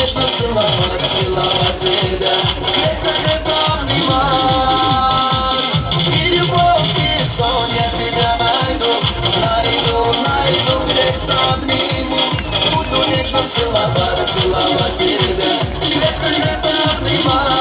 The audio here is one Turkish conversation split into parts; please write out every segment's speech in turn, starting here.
нежно целовать, целовать тебя. Крепко обнимать. И любовь, и сон я тебя найду, крепко обниму. Буду нежно целовать, целовать тебя. Крепко обнимать.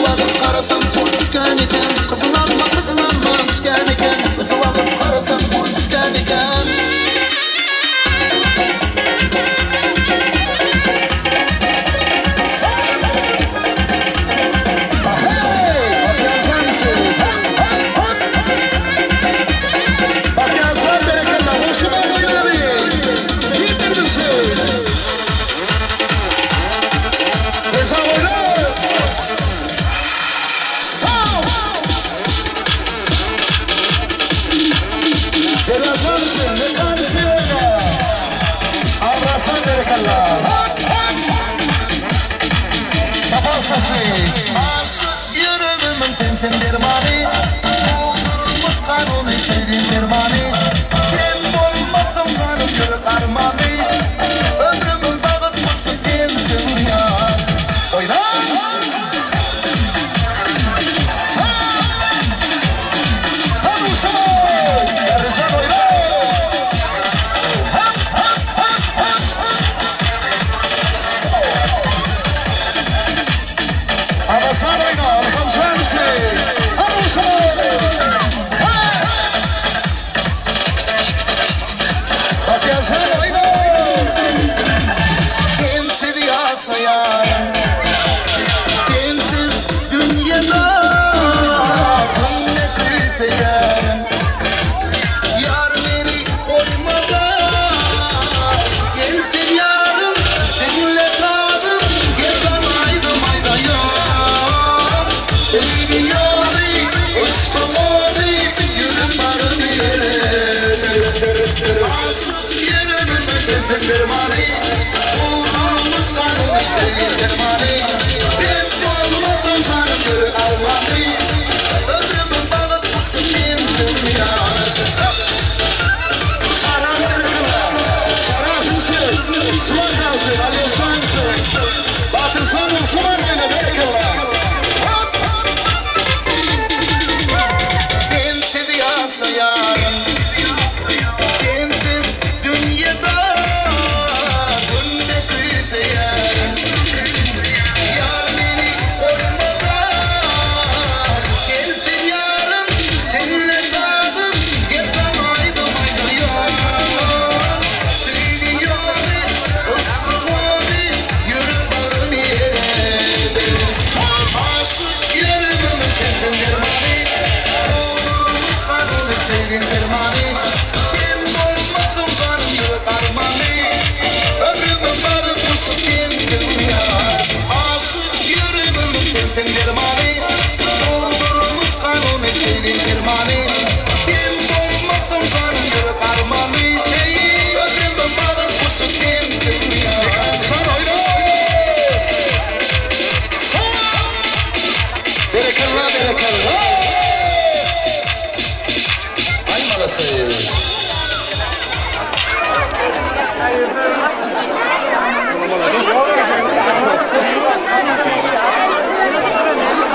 vakit karasam koy düşken eken, kızılanma pişken eken, özü vakit karasam koy düşken eken. Aşık yüreğimin tintin dermanı, doldurulmuş kanuni teyrin dermanı. Ben olmadım sanıp yürek armanı, ömrümün dağıtması tintin dünya. Oyna! Hadi uçamayın! Yarışan oyna! Abasan oyna, alfam sensin. Abasan! Bak ya sen oyna. Kimse diyasa yar, sensiz dünyada ne kıyte yar. Yar beni koymadan, gelsin yarım, seninle sadım, gezemaydım ayda yar. Sevgi yari, aşkım oli, yürüm varım yere. Aşık yüreğimin tintin dermanı, doldurulmuş kanuni teyrin dermanı. Ben olmadım sanıp yürek armanı, ömrümün dağıtması tintin dünya. Saran berkala, sarasınsın, sıvasansın, alyosansın. Batırsan Osman öyle berkala. Sensiz yaşayan, sensiz dünyada günde kıytayan. Yar beni koymadan, gelsin yarım, seninle sadım, gezemaydım ayda yar. Sevgi yari, aşkım oli, yürü varım yere. Aşık yüreğimin tintin dermanı, doldurulmuş kanuni teyrin dermanı. Ben olmadım sanım yürek armanı, ömrümün dağıtması tintin dünya. Aşık yüreğimin tintin dermanı, doldurulmuş kanuni teyrin dermanı. Ben olmadım sanım yürek armanı, ömrümün dağıtması tintin dünya. Sen oyna! Berekallah, berekallah. Ay malası.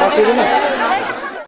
Aferin.